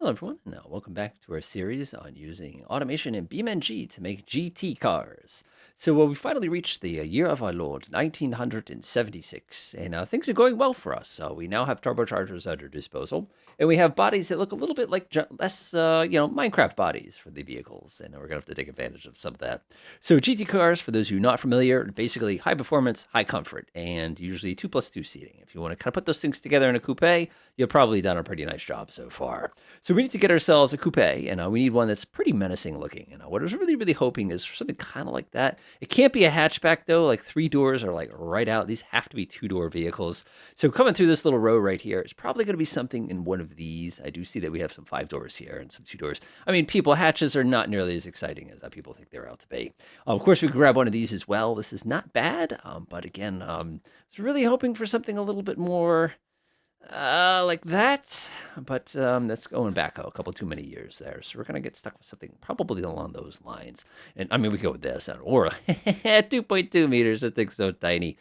Hello, everyone, and welcome back to our series on using automation in BeamNG to make GT cars. So, we finally reached the year of our Lord, 1976, and things are going well for us. We now have turbochargers at our disposal, and we have bodies that look a little bit like less, Minecraft bodies for the vehicles, and we're going to have to take advantage of some of that. So, GT cars, for those of you not familiar, basically high performance, high comfort, and usually 2+2 seating. If you want to kind of put those things together in a coupe, you've probably done a pretty nice job so far. So we need to get ourselves a coupe, and we need one that's pretty menacing looking. And what I was really, really hoping is for something kind of like that. It can't be a hatchback though. Like 3 doors are like right out. These have to be 2-door vehicles. So coming through this little row right here, it's probably going to be something in one of these. I do see that we have some 5 doors here and some 2 doors. I mean, hatches are not nearly as exciting as people think they're out to be. Of course, we could grab one of these as well. This is not bad, but again, I was really hoping for something a little bit more like that, but that's going back a couple too many years there. So we're gonna get stuck with something probably along those lines. And I mean, we go with this or 2.2 meters. That thing's so tiny.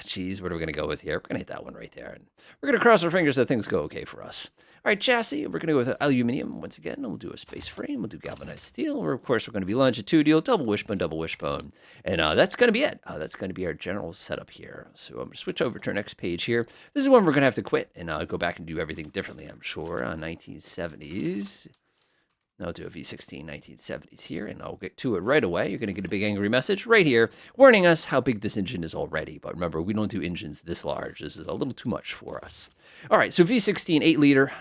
Geez, what are we gonna go with here? We're gonna hit that one right there, and we're gonna cross our fingers that things go okay for us. All right, chassis. We're gonna go with aluminum once again. And we'll do a space frame. We'll do galvanized steel. Or of course, we're gonna be longitudinal, double wishbone, and that's gonna be it. That's gonna be our general setup here. So I'm gonna switch over to our next page here. This is one we're going to have to quit and go back and do everything differently, I'm sure. 1970s. I'll do a V16 1970s here, and I'll get to it right away. You're going to get a big angry message right here warning us how big this engine is already. But remember, we don't do engines this large. This is a little too much for us. All right, so V16 8-liter.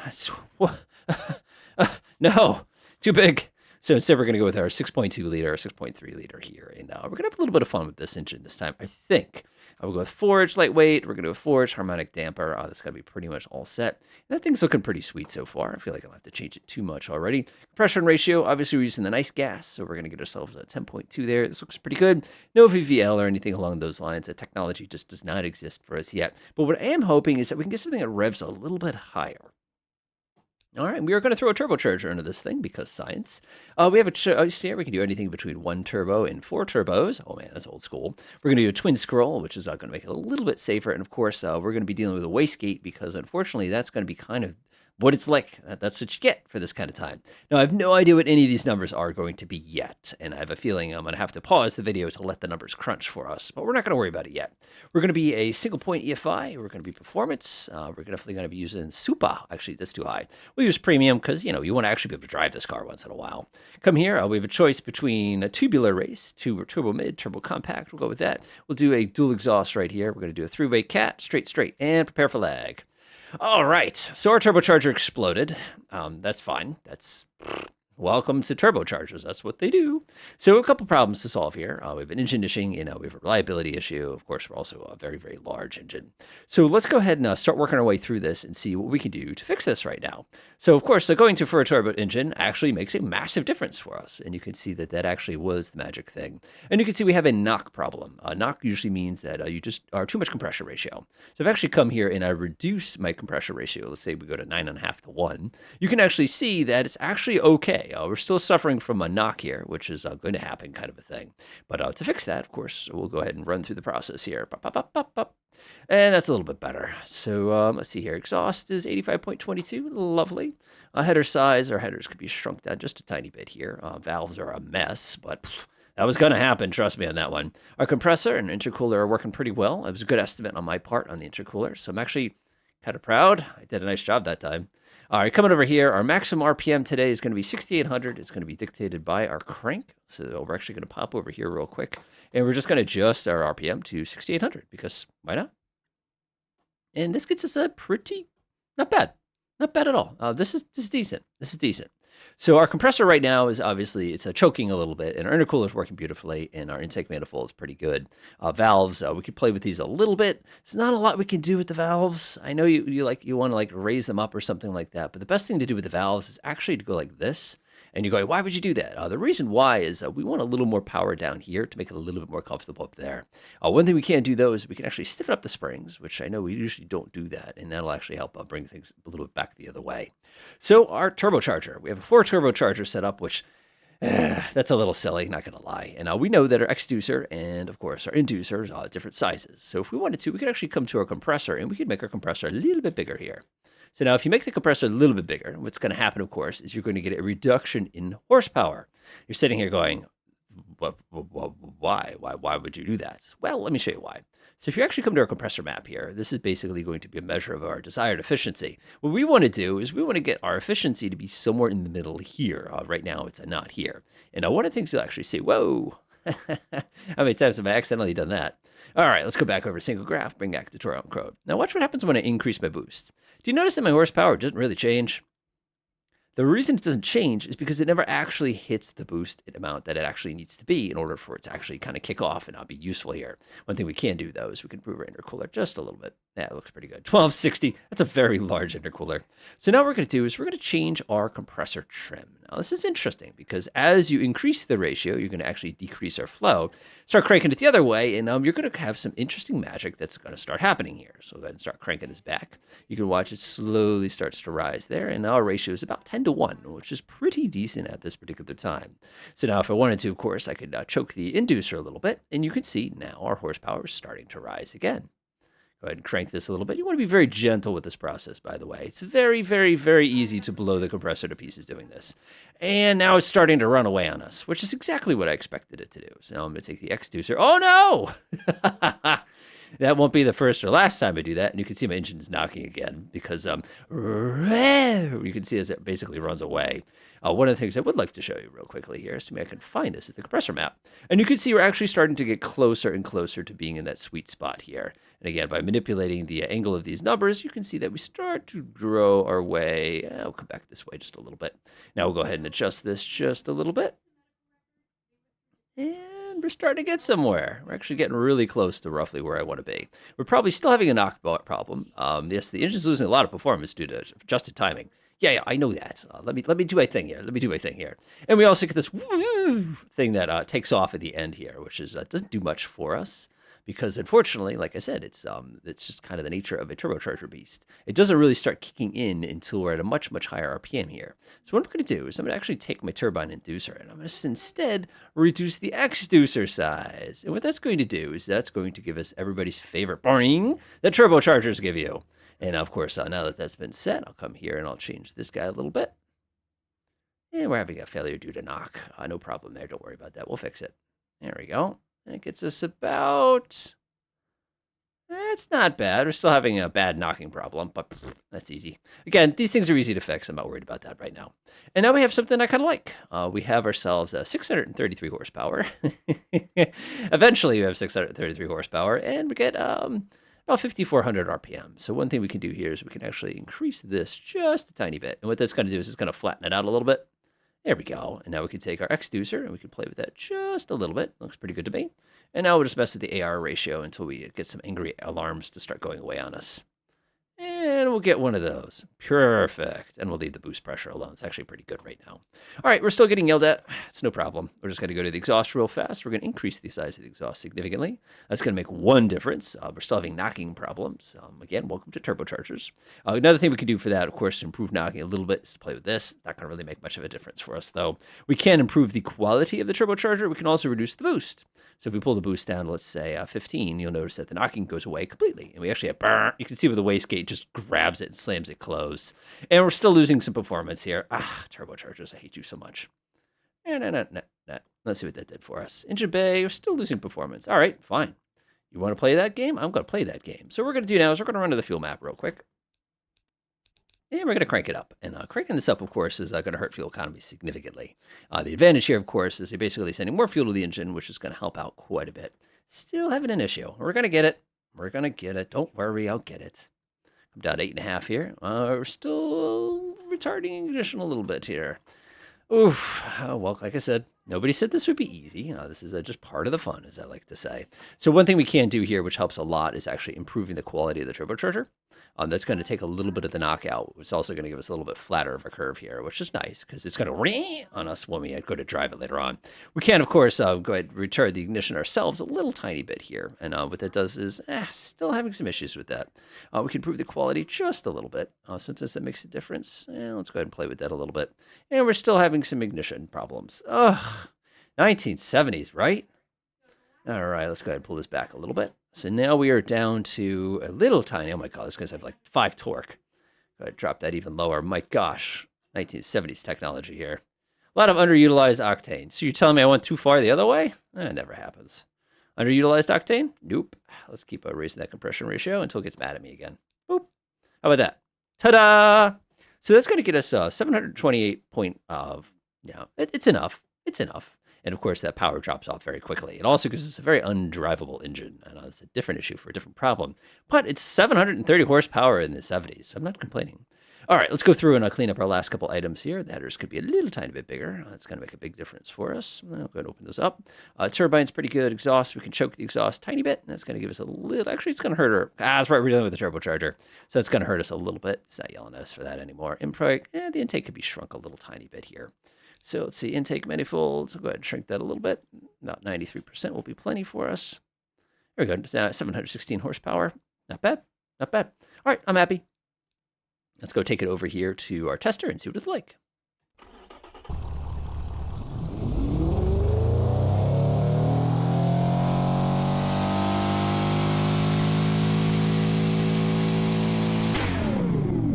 No, too big. So instead, we're going to go with our 6.2 liter or 6.3 liter here. And we're going to have a little bit of fun with this engine this time, I think. We'll go with forged lightweight. We're going to do a forged harmonic damper. That's going to be pretty much all set. And that thing's looking pretty sweet so far. I feel like I don't have to change it too much already. Compression ratio, obviously we're using the nice gas, so we're going to get ourselves a 10.2 there. This looks pretty good. No VVL or anything along those lines. That technology just does not exist for us yet. But what I am hoping is that we can get something that revs a little bit higher. All right, we are going to throw a turbocharger into this thing because science. We have a here. We can do anything between 1 turbo and 4 turbos. Oh man, that's old school. We're going to do a twin scroll, which is going to make it a little bit safer. And of course, we're going to be dealing with a wastegate because unfortunately, that's going to be kind of what it's like. That's what you get for this kind of time. Now, I have no idea what any of these numbers are going to be yet, and I have a feeling I'm going to have to pause the video to let the numbers crunch for us, but we're not going to worry about it yet. We're going to be a single point EFI. We're going to be performance. We're definitely going to be using Super. Actually, that's too high. We'll use premium because, you want to actually be able to drive this car once in a while. Come here. We have a choice between a tubular race, turbo mid, turbo compact. We'll go with that. We'll do a dual exhaust right here. We're going to do a 3-way cat, straight, and prepare for lag. All right, so our turbocharger exploded. That's fine. That's welcome to turbochargers. That's what they do. So a couple problems to solve here. We have an engine dishing. We have a reliability issue. Of course, we're also a very, very large engine. So let's go ahead and start working our way through this and see what we can do to fix this right now. So of course, going to for a turbo engine actually makes a massive difference for us. And you can see that that actually was the magic thing. And you can see we have a knock problem. Knock usually means that you just are too much compression ratio. So I've actually come here and I reduce my compression ratio. Let's say we go to 9.5 to 1. You can actually see that it's actually okay. We're still suffering from a knock here, which is going to happen kind of a thing. But to fix that, of course, we'll go ahead and run through the process here. Pop, pop, pop, pop, pop. And that's a little bit better. So let's see here. Exhaust is 85.22. Lovely. Header size, our headers could be shrunk down just a tiny bit here. Valves are a mess, but that was going to happen. Trust me on that one. Our compressor and intercooler are working pretty well. It was a good estimate on my part on the intercooler. So I'm actually kind of proud. I did a nice job that time. All right, coming over here, our maximum RPM today is going to be 6,800. It's going to be dictated by our crank. So we're actually going to pop over here real quick. And we're just going to adjust our RPM to 6,800 because why not? And this gets us a pretty, not bad. Not bad at all. This is decent. This is decent. So our compressor right now is obviously, it's choking a little bit, and our intercooler is working beautifully, and our intake manifold is pretty good. Valves, we could play with these a little bit. There's not a lot we can do with the valves. I know you want to raise them up or something like that, but the best thing to do with the valves is actually to go like this. And you're going, why would you do that? The reason why is we want a little more power down here to make it a little bit more comfortable up there. One thing we can't do, though, is we can actually stiffen up the springs, which I know we usually don't do that, and that'll actually help bring things a little bit back the other way. So our turbocharger, we have a 4 turbocharger set up, which that's a little silly, not going to lie. And we know that our exducer and, of course, our inducers are different sizes. So if we wanted to, we could actually come to our compressor, and we could make our compressor a little bit bigger here. So now if you make the compressor a little bit bigger, what's going to happen, of course, is you're going to get a reduction in horsepower. You're sitting here going, why would you do that? Well, let me show you why. So if you actually come to our compressor map here, this is basically going to be a measure of our desired efficiency. What we want to do is we want to get our efficiency to be somewhere in the middle here. Right now, it's not here. And one of the things you'll actually see, whoa, how many times have I accidentally done that? All right, let's go back over to single graph, bring back tutorial code. Now watch what happens when I increase my boost. Do you notice that my horsepower doesn't really change? The reason it doesn't change is because it never actually hits the boost amount that it actually needs to be in order for it to actually kind of kick off and not be useful here. One thing we can do, though, is we can improve our intercooler just a little bit. Yeah, it looks pretty good. 1260, that's a very large intercooler. So now what we're going to do is we're going to change our compressor trim. Now, this is interesting because as you increase the ratio, you're going to actually decrease our flow. Start cranking it the other way, and you're going to have some interesting magic that's going to start happening here. So go ahead and start cranking this back. You can watch it slowly starts to rise there, and now our ratio is about 10-to-1, which is pretty decent at this particular time. So now if I wanted to, of course, I could choke the inducer a little bit, and you can see now our horsepower is starting to rise again. Go ahead and crank this a little bit. You want to be very gentle with this process, by the way. It's very, very, very easy to blow the compressor to pieces doing this. And now it's starting to run away on us, which is exactly what I expected it to do. So now I'm going to take the exducer. Oh, no! That won't be the first or last time I do that. And you can see my engine is knocking again because you can see as it basically runs away. One of the things I would like to show you real quickly here, so maybe I can find this at the compressor map. And you can see we're actually starting to get closer and closer to being in that sweet spot here. And again, by manipulating the angle of these numbers, you can see that we start to grow our way. I'll come back this way just a little bit. Now we'll go ahead and adjust this just a little bit. And we're starting to get somewhere. We're actually getting really close to roughly where I want to be. We're probably still having a knock problem. Yes, the engine's losing a lot of performance due to adjusted timing. Yeah, I know that. Let me do my thing here. And we also get this woo thing that takes off at the end here, which is doesn't do much for us because unfortunately, like I said, it's just kind of the nature of a turbocharger beast. It doesn't really start kicking in until we're at a much higher RPM here. So what I'm going to do is I'm going to actually take my turbine inducer and I'm going to instead reduce the exducer size. And what that's going to do is that's going to give us everybody's favorite boing that turbochargers give you. And of course, now that that's been set, I'll come here and I'll change this guy a little bit. And we're having a failure due to knock. No problem there. Don't worry about that. We'll fix it. There we go. That gets us about... That's not bad. We're still having a bad knocking problem, but that's easy. Again, these things are easy to fix. I'm not worried about that right now. And now we have something I kind of like. We have ourselves 633 horsepower. Eventually, we have 633 horsepower, and we get... about 5,400 RPM. So one thing we can do here is we can actually increase this just a tiny bit. And what that's going to do is it's going to flatten it out a little bit. There we go. And now we can take our exducer and we can play with that just a little bit. Looks pretty good to me. And now we'll just mess with the AR ratio until we get some angry alarms to start going away on us. And we'll get one of those. Perfect. And we'll leave the boost pressure alone. It's actually pretty good right now. All right, we're still getting yelled at. It's no problem. We're just going to go to the exhaust real fast. We're going to increase the size of the exhaust significantly. That's going to make one difference. We're still having knocking problems. Again, welcome to turbochargers. Another thing we can do for that, of course, to improve knocking a little bit is to play with this. Not going to really make much of a difference for us, though. We can improve the quality of the turbocharger. We can also reduce the boost. So if we pull the boost down to, let's say, 15, you'll notice that the knocking goes away completely. And we actually have, you can see where the wastegate just grabs it and slams it closed. And we're still losing some performance here. Turbochargers, I hate you so much. No. Let's see what that did for us. Engine bay, we're still losing performance. All right, fine. You want to play that game? I'm going to play that game. So what we're going to do now is we're going to run to the fuel map real quick. And we're going to crank it up. And cranking this up, of course, is going to hurt fuel economy significantly. The advantage here, of course, is you're basically sending more fuel to the engine, which is going to help out quite a bit. Still having an issue. We're going to get it. We're going to get it. Don't worry, I'll get it. I'm down to 8.5 here. We're still retarding ignition a little bit here. Oof. Well, like I said, nobody said this would be easy. This is just part of the fun, as I like to say. So one thing we can do here, which helps a lot, is actually improving the quality of the turbocharger. That's going to take a little bit of the knockout. It's also going to give us a little bit flatter of a curve here, which is nice because it's going to ring on us when we go to drive it later on. We can, of course, go ahead and retard the ignition ourselves a little tiny bit here. And what that does is still having some issues with that. We can improve the quality just a little bit. Sometimes that makes a difference. Let's go ahead and play with that a little bit. And we're still having some ignition problems. 1970s, right? All right, let's go ahead and pull this back a little bit. So now we are down to a little tiny, oh my God, this guy's have like 5 torque. Go ahead, drop that even lower. My gosh, 1970s technology here. A lot of underutilized octane. So you're telling me I went too far the other way? It never happens. Underutilized octane? Nope. Let's keep raising that compression ratio until it gets mad at me again. Boop. How about that? Ta-da! So that's going to get us 728 point of, it's enough. It's enough. And of course, that power drops off very quickly. It also gives us a very undrivable engine. I know it's a different issue for a different problem, but it's 730 horsepower in the 70s. So I'm not complaining. All right, let's go through and clean up our last couple items here. The headers could be a little tiny bit bigger. That's going to make a big difference for us. I'll go ahead and open those up. Turbine's pretty good. Exhaust, we can choke the exhaust tiny bit. And that's going to give us a little, actually, it's going to hurt her. That's right, we're dealing with the turbocharger. So it's going to hurt us a little bit. It's not yelling at us for that anymore. The intake could be shrunk a little tiny bit here. So let's see, intake manifolds. I'll go ahead and shrink that a little bit. About 93% will be plenty for us. There we go. It's now 716 horsepower. Not bad. Not bad. All right, I'm happy. Let's go take it over here to our tester and see what it's like.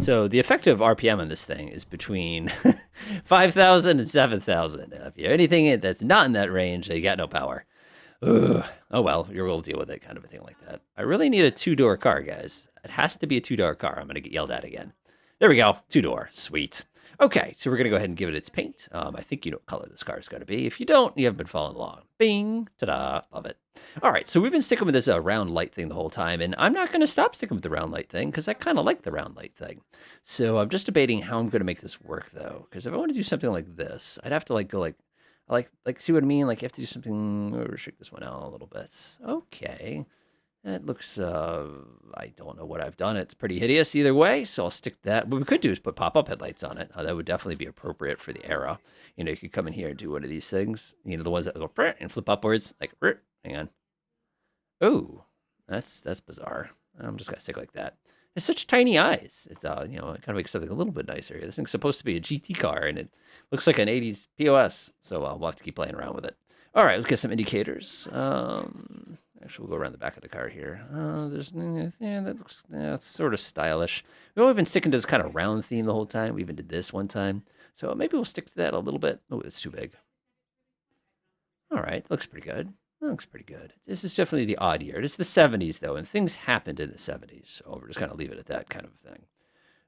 So the effective RPM on this thing is between 5,000 and 7,000. If you're anything that's not in that range, you got no power. Ugh. Oh well, you'll deal with it, kind of a thing like that. I really need a two-door car, guys. It has to be a two-door car. I'm going to get yelled at again. There we go, two-door, sweet. Okay, so we're going to go ahead and give it its paint. I think you know what color this car is going to be. If you don't, you haven't been following along. Bing, ta-da, love it. All right, so we've been sticking with this round light thing the whole time, and I'm not going to stop sticking with the round light thing because I kind of like the round light thing. So I'm just debating how I'm going to make this work, though, because if I want to do something like this, I'd have to go see what I mean? Like you have to do something, shake this one out a little bit. Okay. It looks, I don't know what I've done. It's pretty hideous either way, so I'll stick to that. What we could do is put pop-up headlights on it. That would definitely be appropriate for the era. You could come in here and do one of these things. The ones that go and flip upwards, like, hang on. Oh, that's bizarre. I'm just going to stick like that. It's such tiny eyes. It's, it kind of makes something a little bit nicer. This thing's supposed to be a GT car, and it looks like an 80s POS, so we'll have to keep playing around with it. All right, let's get some indicators. Actually, we'll go around the back of the car here. That's sort of stylish. We've only been sticking to this kind of round theme the whole time. We even did this one time. So maybe we'll stick to that a little bit. Oh, it's too big. All right, looks pretty good. Looks pretty good. This is definitely the odd year. It's the 70s, though, and things happened in the 70s. So we're just going to leave it at that kind of thing.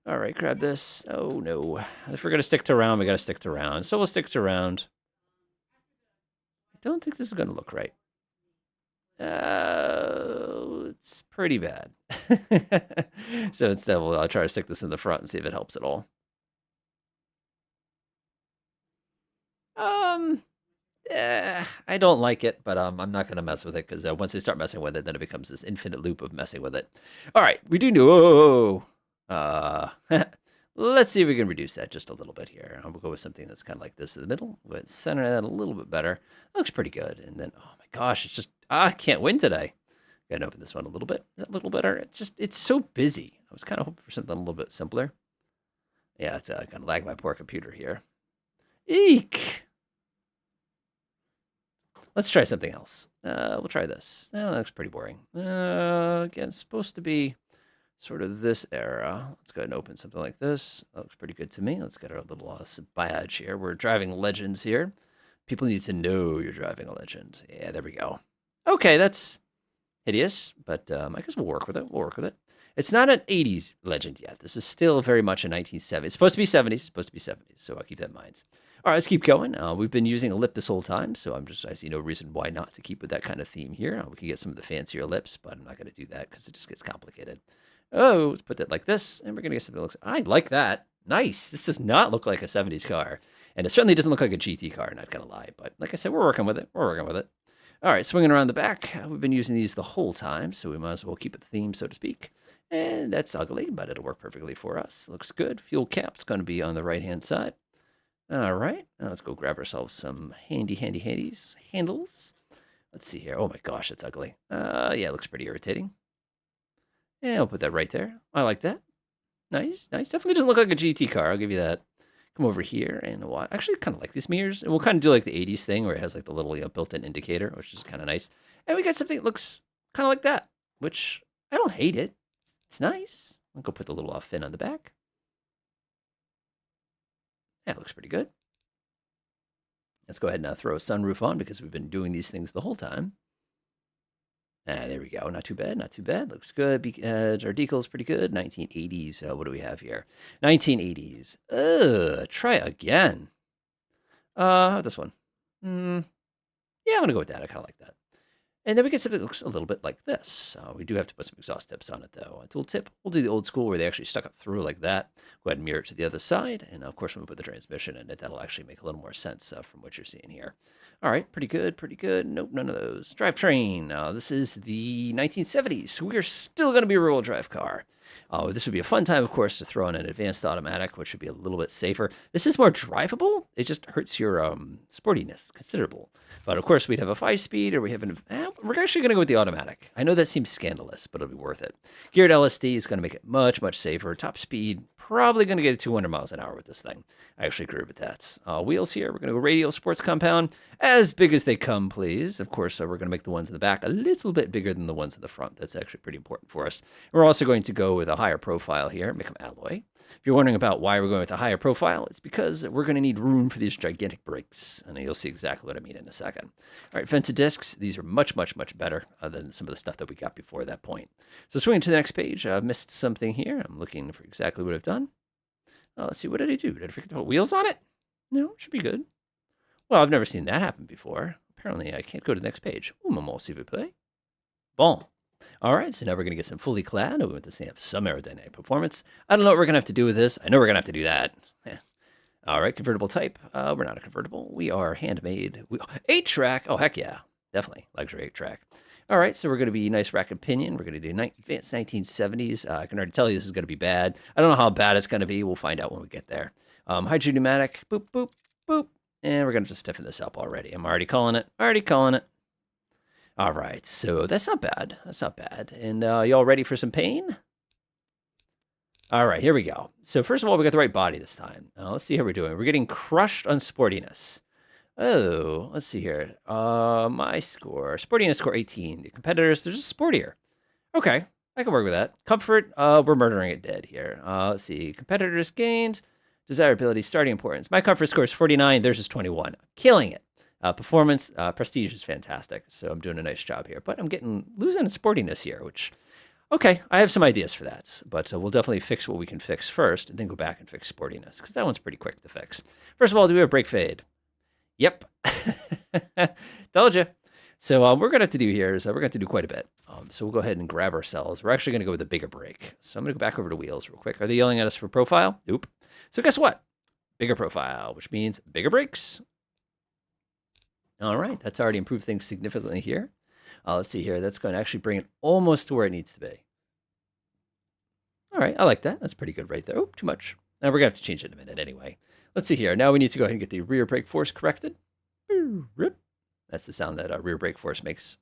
All right, grab this. Oh, no. If we're going to stick to round, we got to stick to round. So we'll stick to round. I don't think this is going to look right. It's pretty bad. So instead, I'll try to stick this in the front and see if it helps at all. I don't like it, but I'm not going to mess with it because once I start messing with it, then it becomes this infinite loop of messing with it. All right, we do know. Let's see if we can reduce that just a little bit here. We'll go with something that's kind of like this in the middle. We'll center that a little bit better. That looks pretty good. And then, oh my gosh, it's just, I can't win today. Gotta open this one a little bit. Is that a little better? It's so busy. I was kind of hoping for something a little bit simpler. Yeah, it's kind of lagging my poor computer here. Eek. Let's try something else. We'll try this. No, that looks pretty boring. Again, it's supposed to be sort of this era. Let's go ahead and open something like this. That looks pretty good to me. Let's get our little badge here. We're driving legends here. People need to know you're driving a legend. Yeah, there we go. Okay, that's hideous, but I guess we'll work with it. We'll work with it. It's not an 80s legend yet. This is still very much a 1970s. It's supposed to be 70s. It's supposed to be 70s, so I'll keep that in mind. All right, let's keep going. We've been using a lip this whole time, so I see no reason why not to keep with that kind of theme here. We can get some of the fancier lips, but I'm not going to do that because it just gets complicated. Oh, let's put that like this, and we're going to get something that looks... I like that. Nice. This does not look like a 70s car, and it certainly doesn't look like a GT car, not going to lie. But like I said, we're working with it. We're working with it. All right, swinging around the back. We've been using these the whole time, so we might as well keep it the theme, so to speak. And that's ugly, but it'll work perfectly for us. Looks good. Fuel cap's going to be on the right-hand side. All right, now let's go grab ourselves some handles. Let's see here. Oh my gosh, it's ugly. Yeah, it looks pretty irritating. Yeah, I'll put that right there. I like that. Nice, nice. Definitely doesn't look like a GT car. I'll give you that. Come over here and watch. Actually, kind of like these mirrors. And we'll kind of do like the 80s thing where it has like the little built-in indicator, which is kind of nice. And we got something that looks kind of like that, which I don't hate it. It's nice. I'll go put the little fin on the back. Yeah, it looks pretty good. Let's go ahead and throw a sunroof on because we've been doing these things the whole time. There we go. Not too bad. Not too bad. Looks good. Our decal's pretty good. 1980s. What do we have here? 1980s. Try again. How about this one? Yeah, I'm going to go with that. I kind of like that. And then we get something that looks a little bit like this. We do have to put some exhaust tips on it, though. Tool tip, we'll do the old school where they actually stuck it through like that. Go ahead and mirror it to the other side. And, of course, when we put the transmission in it, that'll actually make a little more sense from what you're seeing here. All right, pretty good, pretty good. Nope, none of those. Drivetrain. This is the 1970s, so we are still going to be a rear-wheel drive car. This would be a fun time, of course, to throw in an advanced automatic, which would be a little bit safer. This is more drivable. It just hurts your sportiness considerable. But, of course, we'd have a 5-speed, or we have we're actually going to go with the automatic. I know that seems scandalous, but it'll be worth it. Geared LSD is going to make it much, much safer. Top speed, probably going to get to 200 miles an hour with this thing. I actually agree with that. Wheels here, we're going to go radial sports compound. As big as they come, please. Of course, we're going to make the ones in the back a little bit bigger than the ones in the front. That's actually pretty important for us. We're also going to go with a higher profile here, make them alloy. If you're wondering about why we're going with a higher profile, it's because we're going to need room for these gigantic brakes, and you'll see exactly what I mean in a second. All right, vented discs. These are much, much, much better than some of the stuff that we got before that point. So swinging to the next page, I've missed something here. I'm looking for exactly what I've done. Let's see, what did I do? Did I forget to put wheels on it? No, should be good. Well, I've never seen that happen before. Apparently, I can't go to the next page. Ooh, maman, s'il vous plaît. Bon. All right, so now we're going to get some fully clad. We want to have some aerodynamic performance. I don't know what we're going to have to do with this. I know we're going to have to do that. All right, convertible type. We're not a convertible. We are handmade. 8-track. Oh, heck yeah. Definitely. Luxury 8-track. All right, so we're going to be nice rack and pinion. We're going to do advanced 1970s. I can already tell you this is going to be bad. I don't know how bad it's going to be. We'll find out when we get there. Hydro pneumatic. Boop, boop, boop. And we're going to just stiffen this up already. I'm already calling it. Already calling it. All right, so that's not bad. That's not bad. And y'all ready for some pain? All right, here we go. So first of all, we got the right body this time. Let's see how we're doing. We're getting crushed on sportiness. Oh, let's see here. My score. Sportiness score 18. The competitors, they're just sportier. Okay, I can work with that. Comfort, we're murdering it dead here. Let's see. Competitors gained. Desirability, starting importance. My comfort score is 49. Theirs is 21. Killing it. Performance, prestige is fantastic. So I'm doing a nice job here. But I'm losing sportiness here, which, okay, I have some ideas for that. But we'll definitely fix what we can fix first and then go back and fix sportiness because that one's pretty quick to fix. First of all, do we have brake fade? Yep. Told you. So what we're going to have to do here is we're going to do quite a bit. So we'll go ahead and grab ourselves. We're actually going to go with a bigger brake. So I'm going to go back over to wheels real quick. Are they yelling at us for profile? Nope. So guess what? Bigger profile, which means bigger brakes. All right. That's already improved things significantly here. Let's see here. That's going to actually bring it almost to where it needs to be. All right. I like that. That's pretty good right there. Oh, too much. Now we're going to have to change it in a minute anyway. Let's see here. Now we need to go ahead and get the rear brake force corrected. Rip. That's the sound that rear brake force makes.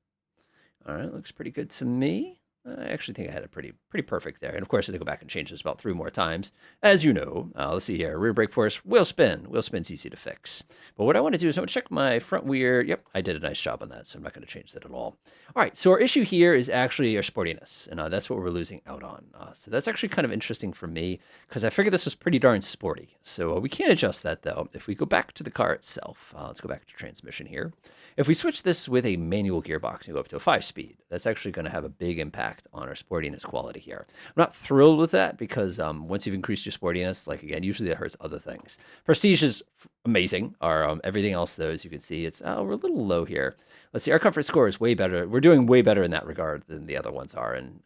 All right, looks pretty good to me. I actually think I had it pretty perfect there. And of course, I had to go back and change this about 3 more times. As you know, let's see here. Rear brake force, wheel spin. Wheel spin's easy to fix. But what I want to do is I want to check my front rear. Yep, I did a nice job on that, so I'm not going to change that at all. All right, so our issue here is actually our sportiness, and that's what we're losing out on. So that's actually kind of interesting for me because I figured this was pretty darn sporty. So we can't adjust that, though. If we go back to the car itself, let's go back to transmission here. If we switch this with a manual gearbox and go up to a 5-speed, that's actually going to have a big impact on our sportiness quality here. I'm not thrilled with that because once you've increased your sportiness, like again, usually that hurts other things. Prestige is amazing. Our everything else, though, as you can see, it's we're a little low here. Let's see, our comfort score is way better. We're doing way better in that regard than the other ones are, and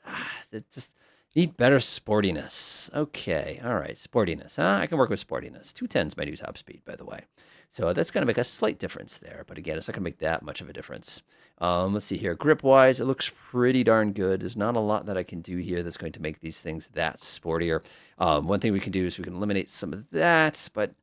it just need better sportiness. Okay, all right, sportiness. I can work with sportiness. 210 is my new top speed, by the way. So that's going to make a slight difference there. But again, it's not going to make that much of a difference. Let's see here. Grip-wise, it looks pretty darn good. There's not a lot that I can do here that's going to make these things that sportier. One thing we can do is we can eliminate some of that. But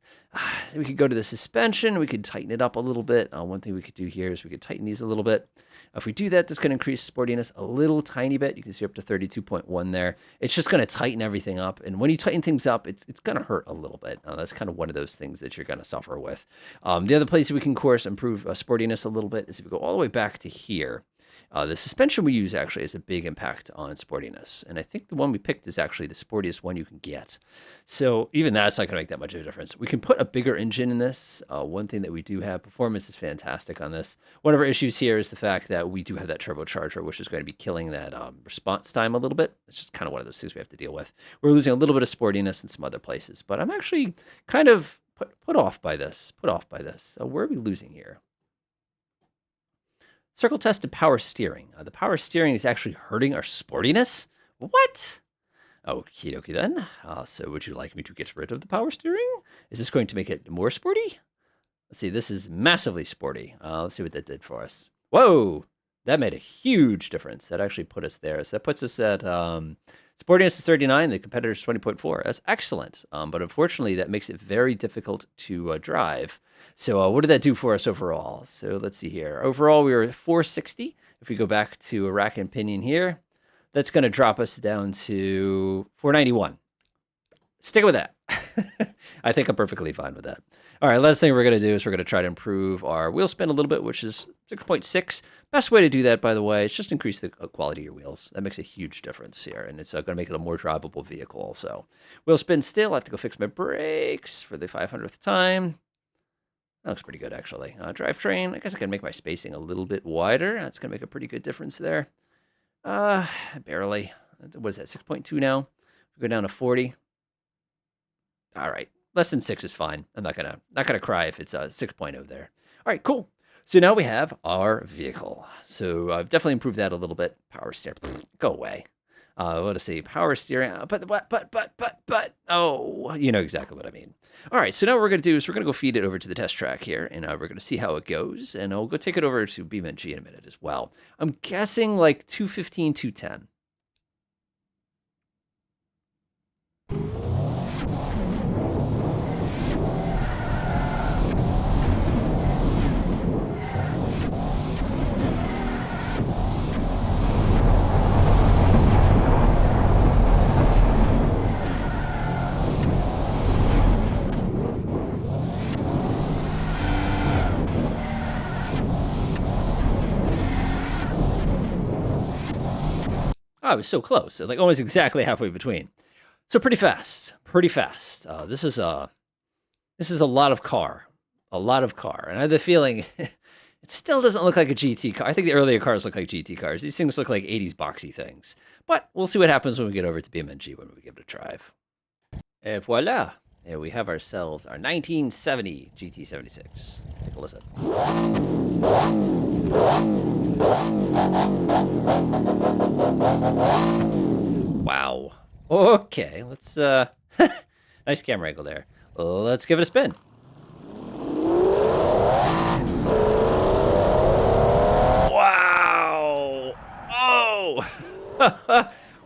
we could go to the suspension. We could tighten it up a little bit. One thing we could do here is we could tighten these a little bit. If we do that, that's going to increase sportiness a little tiny bit. You can see up to 32.1 there. It's just going to tighten everything up. And when you tighten things up, it's going to hurt a little bit. That's kind of one of those things that you're going to suffer with. The other place we can, of course, improve sportiness a little bit is if we go all the way back to here. The suspension we use actually has a big impact on sportiness, and I think the one we picked is actually the sportiest one you can get. So even that's not going to make that much of a difference. We can put a bigger engine in this. One thing that we do have, performance is fantastic on this. One of our issues here is the fact that we do have that turbocharger, which is going to be killing that response time a little bit. It's just kind of one of those things we have to deal with. We're losing a little bit of sportiness in some other places, but I'm actually kind of put off by this. So where are we losing here? Circle tested power steering. The power steering is actually hurting our sportiness? What? Okie dokie then. So would you like me to get rid of the power steering? Is this going to make it more sporty? Let's see, this is massively sporty. Let's see what that did for us. Whoa! That made a huge difference. That actually put us there. So that puts us at sportiness is 39, the competitor's 20.4. That's excellent. But unfortunately, that makes it very difficult to drive. So what did that do for us overall? So let's see here. Overall, we were at 460. If we go back to a rack and pinion here, that's going to drop us down to 491. Stick with that. I think I'm perfectly fine with that. All right, last thing we're going to do is we're going to try to improve our wheel spin a little bit, which is 6.6. Best way to do that, by the way, is just increase the quality of your wheels. That makes a huge difference here, and it's going to make it a more drivable vehicle also. Wheel spin still. I have to go fix my brakes for the 500th time. That looks pretty good, actually. Drivetrain, I guess I can make my spacing a little bit wider. That's going to make a pretty good difference there. Barely. What is that, 6.2 now? If we go down to 40. All right, less than 6 is fine. I'm not gonna cry if it's 6.0 there. All right, cool. So now we have our vehicle. So I've definitely improved that a little bit. Power steering, go away. What to say? Power steering, but. Oh, you know exactly what I mean. All right, so now what we're gonna do is we're gonna go feed it over to the test track here, and we're gonna see how it goes, and I'll go take it over to BeamNG in a minute as well. I'm guessing like 215, 210. I was so close, like almost exactly halfway between. So pretty fast. This is a lot of car, and I have the feeling it still doesn't look like a GT car. I think the earlier cars look like GT cars. These things look like 80s boxy things. But we'll see what happens when we get over to BeamNG when we give it a drive. Et voila! There we have ourselves our 1970 GT76. Let's take a listen. Wow. Okay, let's nice camera angle there. Let's give it a spin. Wow. Oh.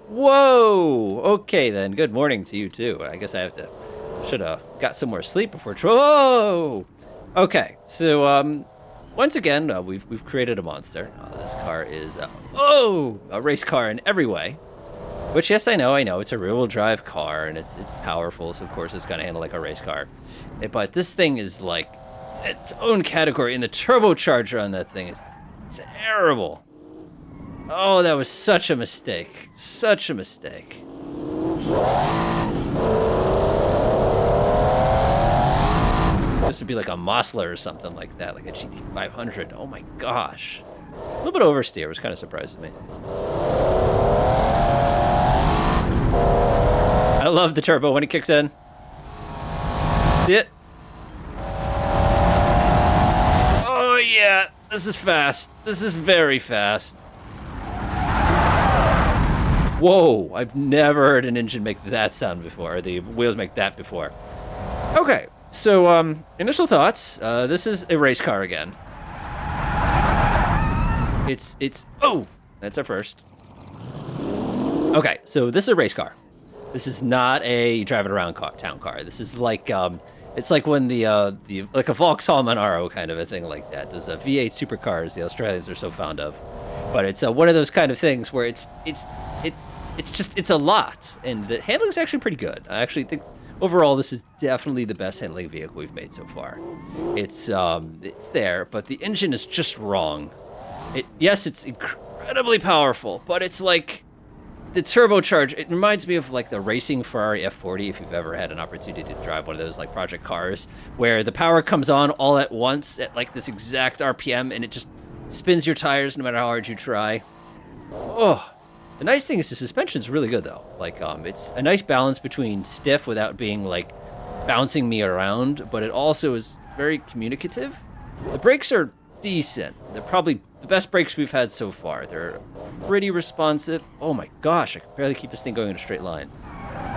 Whoa. Okay then. Good morning to you too. I guess I should have got some more sleep before. Whoa. Okay. So once again, we've created a monster. This car is a race car in every way. Which, yes, I know, it's a rear-wheel drive car, and it's powerful, so of course it's gonna handle like a race car. But this thing is like its own category, and the turbocharger on that thing is terrible. Oh, that was such a mistake. Such a mistake. This would be like a Mosler or something like that, like a GT500. Oh my gosh. A little bit oversteer, which kind of surprises me. I love the turbo when it kicks in. See it? Oh yeah, this is fast. This is very fast. Whoa, I've never heard an engine make that sound before, or the wheels make that before. Okay, so initial thoughts. This is a race car again. Oh, that's our first. Okay, so this is a race car. This is not a driving around town car. This is like it's like when the like a Vauxhall Monaro kind of a thing like that. Those V8 supercars the Australians are so fond of, but it's one of those kind of things where it's a lot, and the handling is actually pretty good. I actually think overall this is definitely the best handling vehicle we've made so far. It's there, but the engine is just wrong. Yes, it's incredibly powerful, but it's like the turbocharge. It reminds me of like the racing Ferrari F40, if you've ever had an opportunity to drive one of those like project cars, where the power comes on all at once at like this exact RPM, and it just spins your tires no matter how hard you try. Oh, the nice thing is the suspension's really good though. Like, it's a nice balance between stiff without being like bouncing me around, but it also is very communicative. The brakes are decent. They're probably the best brakes we've had so far. They're pretty responsive. Oh my gosh, I can barely keep this thing going in a straight line.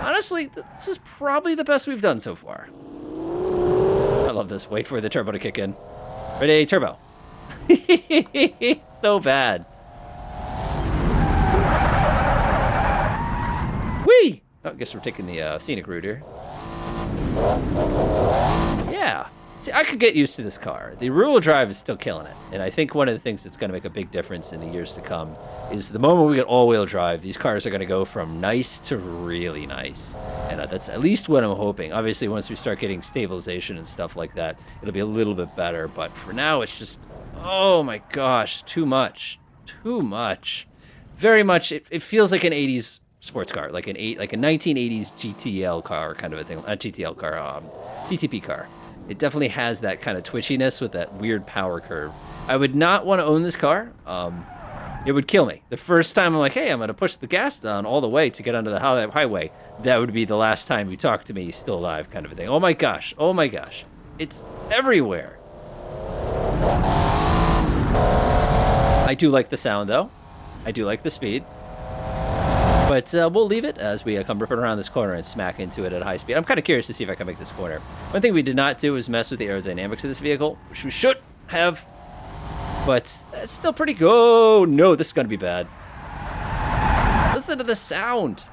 Honestly, this is probably the best we've done so far. I love this. Wait for the turbo to kick in. Ready, turbo. So bad. Whee! Oh, I guess we're taking the scenic route here. Yeah. See, I could get used to this car. The rear-wheel drive is still killing it. And I think one of the things that's going to make a big difference in the years to come is the moment we get all-wheel drive, these cars are going to go from nice to really nice. And that's at least what I'm hoping. Obviously, once we start getting stabilization and stuff like that, it'll be a little bit better. But for now, it's just, oh my gosh, too much. Too much. Very much, it feels like an 80s sports car, like a 1980s GTL car kind of a thing. Not GTL car, GTP car. It definitely has that kind of twitchiness with that weird power curve. I would not want to own this car. It would kill me. The first time I'm like, hey, I'm going to push the gas down all the way to get onto the highway, that would be the last time you talk to me still alive kind of a thing. Oh my gosh. Oh my gosh. It's everywhere. I do like the sound, though. I do like the speed. But we'll leave it as we come ripping around this corner and smack into it at high speed. I'm kind of curious to see if I can make this corner. One thing we did not do is mess with the aerodynamics of this vehicle, which we should have. But that's still pretty good. Oh, no, this is going to be bad. Listen to the sound.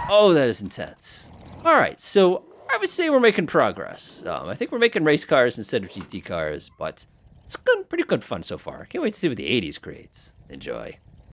Oh, that is intense. All right, so I would say we're making progress. I think we're making race cars instead of GT cars, but it's pretty good fun so far. I can't wait to see what the 80s creates. Enjoy.